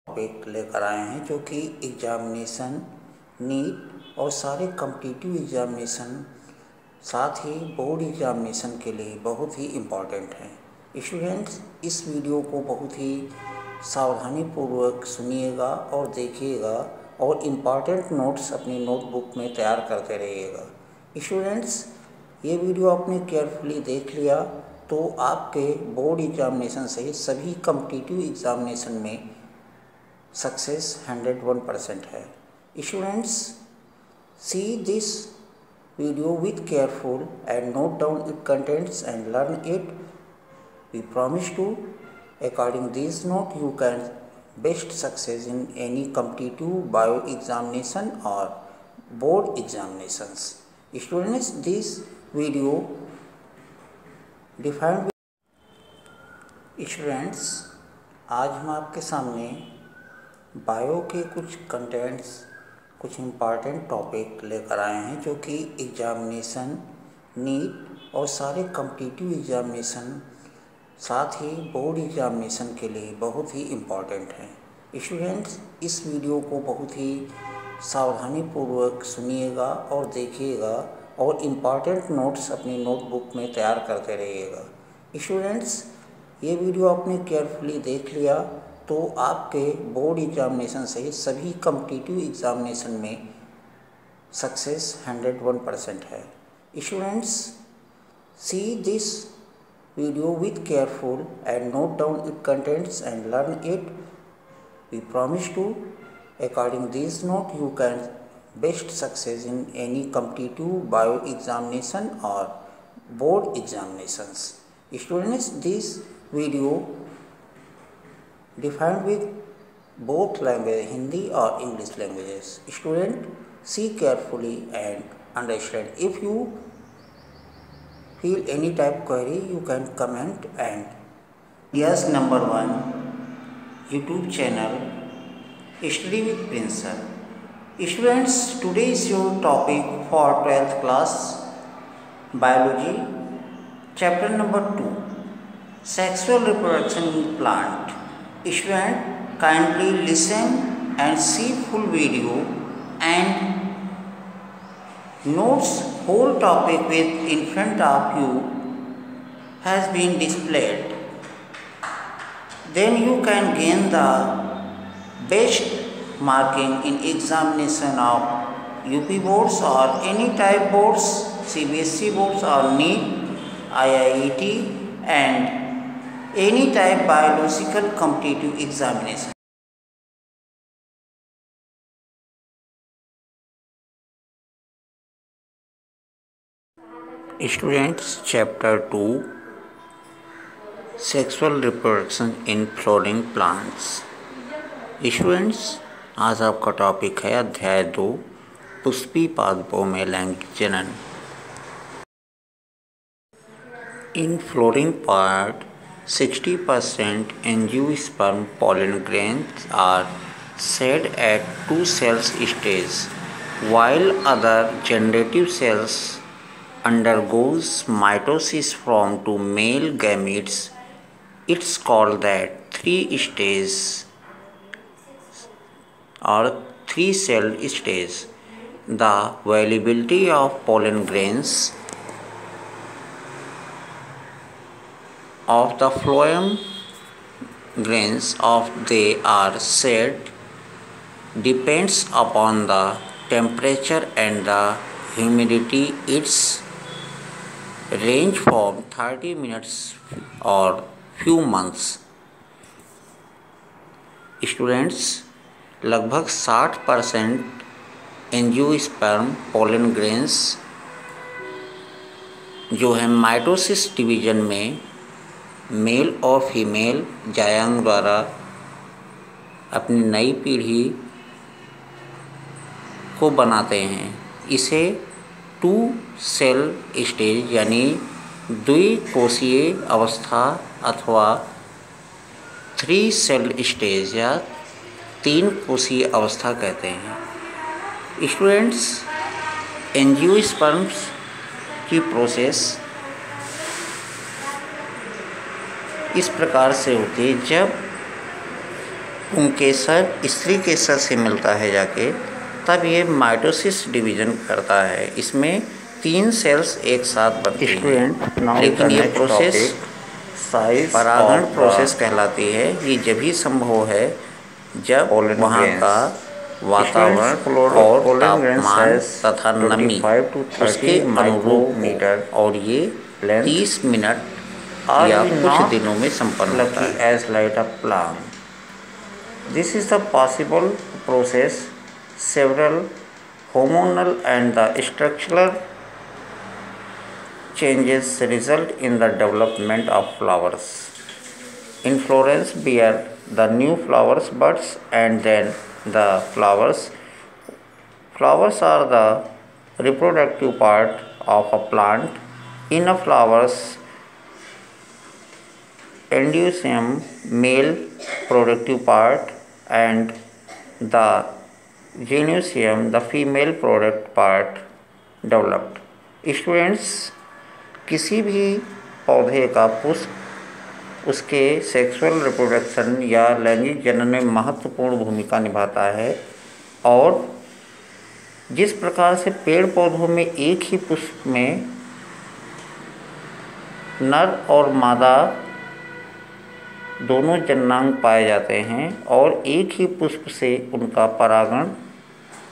Topic लेकर आए हैं जो कि एग्जामिनेशन नीट और सारे कॉम्पिटिटिव एग्जामिनेशन साथ ही बोर्ड एग्जामिनेशन के लिए बहुत ही इम्पॉर्टेंट है। स्टूडेंट्स, इस वीडियो को बहुत ही सावधानी पूर्वक सुनिएगा और देखिएगा और इम्पॉर्टेंट नोट्स अपनी नोटबुक में तैयार करते रहिएगा। स्टूडेंट्स, ये वीडियो आपने केयरफुली देख लिया तो आपके बोर्ड एग्जामिनेशन सहित सभी कॉम्पिटिटिव एग्जामिनेशन में सक्सेस 101% है। Students, see this video with careful and note down its contents and learn it. We promise to, according these note, you can best success in any competitive bio examination or board examinations. Students, this video defined with students, आज हम आपके सामने bio के कुछ contents कुछ important topic लेकर आए हैं जो कि एग्जामिनेशन नीट और सारे कॉम्पिटिटिव एग्जामिनेशन साथ ही बोर्ड एग्जामिनेशन के लिए बहुत ही इम्पॉर्टेंट है। स्टूडेंट्स, इस वीडियो को बहुत ही सावधानी पूर्वक सुनिएगा और देखिएगा और इम्पॉर्टेंट नोट्स अपनी नोटबुक में तैयार करते रहिएगा। स्टूडेंट्स, ये वीडियो आपने केयरफुली देख लिया तो आपके बोर्ड एग्जामिनेशन सहित सभी कॉम्पिटिटिव एग्जामिनेशन में सक्सेस 101% है। Students, see this video with careful and note down it contents and learn it. We promise to, according this note, you can best success in any competitive bio examination और board examinations. Students, this video defined with both language, Hindi or English languages. Student, see carefully and understand. If you feel any type query, you can comment. And yes, number 1 YouTube channel, Study with Prince Sir. Students, today is your topic for 12th class biology, chapter number 2, sexual reproduction in plant. Student, kindly listen and see full video and notes. Whole topic with in front of you has been displayed. Then you can gain the best marking in examination of UP boards or any type boards, CBSE boards or NEET, IIT and any type biological competitive examination. Students, chapter 2, sexual reproduction in flowering plants. Students, आज आपका topic है अध्याय 2, पुष्पी पादपों में लैंगिक जनन। In flowering part, 60% angiosperm pollen grains are shed at 2 cells stage, while other generative cells undergoes mitosis from 2 male gametes. It's called that 3 stage or 3 cell stage. The availability of pollen grains of the phloem grains of they are shed depends upon the temperature and the humidity. Its range from 30 minutes or few months. Students, लगभग 60% angiosperm pollen grains जो है mitosis division में mail और female जायांग द्वारा अपनी नई पीढ़ी को बनाते हैं। इसे 2 सेल स्टेज यानी द्विकोषीय अवस्था अथवा 3 सेल स्टेज या 3 कोषीय अवस्था कहते हैं। स्टूडेंट्स, एंजियोस्पर्म्स की प्रोसेस इस प्रकार से होती है। जब पुंकेसर स्त्री केसर से मिलता है जाके, तब ये माइटोसिस डिवीजन करता है। इसमें 3 सेल्स एक साथ बनते हैं। लेकिन ये प्रोसेस परागण प्रोसेस कहलाती है। ये जब ही संभव है जब वहाँ का वातावरण और तापमान तथा नमी उसके अनुरूप हो, और ये 30 मिनट या कुछ दिनों में संपन्न होता है। This is the possible process. Several hormonal and the structural changes result in the development of flowers. Inflorescence bear the new flowers buds and then the flowers. Flowers are the reproductive part of a plant. In a flowers, endoecium male productive part and the gynoecium the female product part developed. Students, किसी भी पौधे का पुष्प उसके sexual reproduction या लैंगिक जनन में महत्वपूर्ण भूमिका निभाता है, और जिस प्रकार से पेड़ पौधों में एक ही पुष्प में नर और मादा दोनों जननांग पाए जाते हैं और एक ही पुष्प से उनका परागण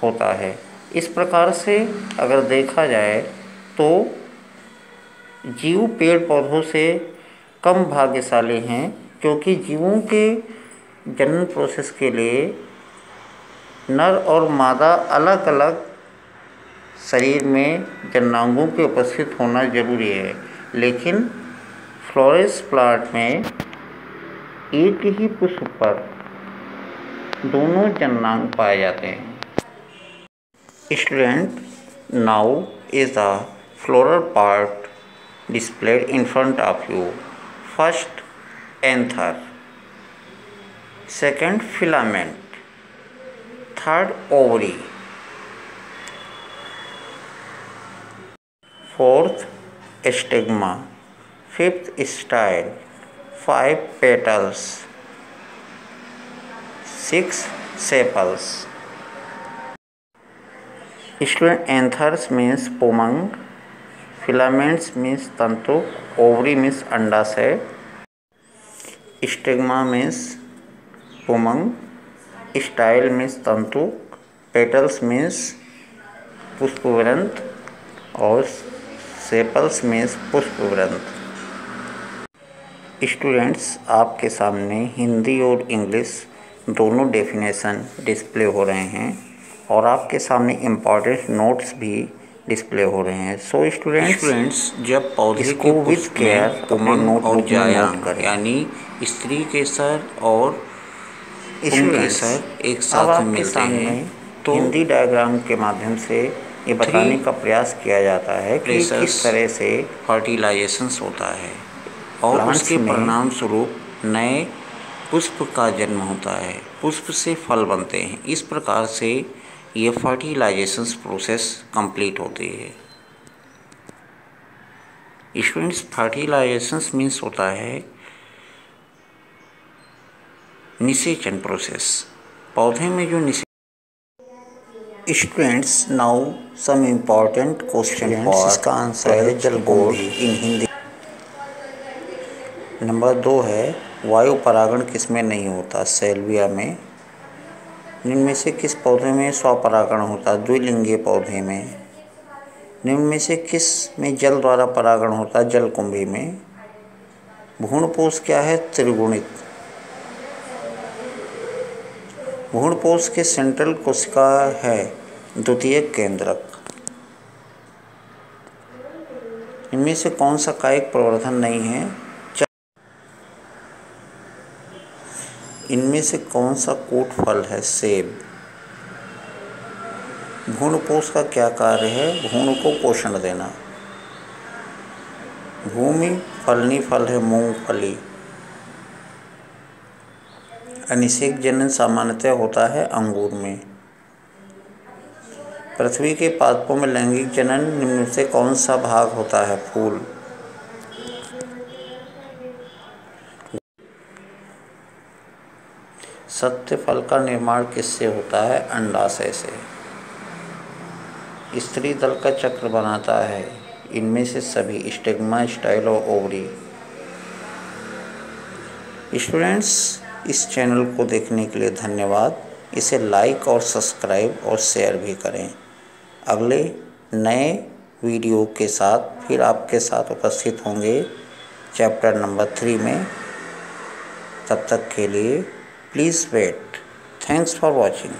होता है। इस प्रकार से अगर देखा जाए तो जीव पेड़ पौधों से कम भाग्यशाली हैं, क्योंकि जीवों के जनन प्रोसेस के लिए नर और मादा अलग अलग शरीर में जननांगों के उपस्थित होना जरूरी है। लेकिन फ्लोरेस प्लांट में एक ही पुष्प पर दोनों जननांग पाए जाते हैं। Student, now is the floral part displayed in front of you. First, anther. Second, filament. Third, ovary. Fourth, stigma. Fifth, style. 5, petals. 6, sepals. Student, anthers means pomang. Filaments means tantu. Ovary means अंडाशय. Stigma means pomang. Style means तंतु. Petals means पुष्पवृंत और sepals means पुष्पवृंत। Students, आपके सामने हिंदी और English दोनों definition display हो रहे हैं और आपके सामने इम्पॉर्टेंट नोट्स भी डिस्प्ले हो रहे हैं। सो स्टूडेंट्स, जब पौधे को विद केयर नोट और जायांग यानी स्त्री केसर और पुंकेसर एक साथ मिलते हैं, तो हिंदी डायग्राम के माध्यम से ये बताने का प्रयास किया जाता है कि किस तरह से फर्टिलाइजेशंस होता है और उसके परिणाम स्वरूप नए पुष्प का जन्म होता है, पुष्प से फल बनते हैं। इस प्रकार से ये फर्टिलाइजेशंस प्रोसेस कंप्लीट होती है। स्टूडेंट्स, फर्टिलाइजेशंस मीन्स होता है निषेचन प्रोसेस, पौधे में जो students, now some important question, इसका आंसर है जलकुंभी इन हिंदी। नंबर 2 है वायु परागण किसमें नहीं होता? सेल्विया में। निम्न में से किस पौधे में स्वपरागण होता? द्विलिंगीय पौधे में। निम्न में से किस में जल द्वारा परागण होता? जलकुंभी में। भ्रूणपोष क्या है? त्रिगुणित। भ्रूणपोष के सेंट्रल कोशिका है द्वितीयक केंद्रक। इनमें से कौन सा कायिक प्रवर्धन नहीं है? इनमें से कौन सा कूट फल है? सेब। भ्रूणपोष का क्या कार्य है? भ्रूण को पोषण देना। भूमि फलनी फल है मूंगफली। अनिषेक जनन सामान्यतः होता है अंगूर में। पृथ्वी के पादपों में लैंगिक जनन निम्न से कौन सा भाग होता है? फूल। सत्य फल का निर्माण किससे होता है? अंडाशय से। स्त्री दल का चक्र बनाता है इनमें से सभी: स्टिग्मा, स्टाइल और ओवरी। स्टूडेंट्स, इस चैनल को देखने के लिए धन्यवाद। इसे लाइक और सब्सक्राइब और शेयर भी करें। अगले नए वीडियो के साथ फिर आपके साथ उपस्थित होंगे चैप्टर नंबर 3 में। तब तक के लिए please wait. Thanks for watching.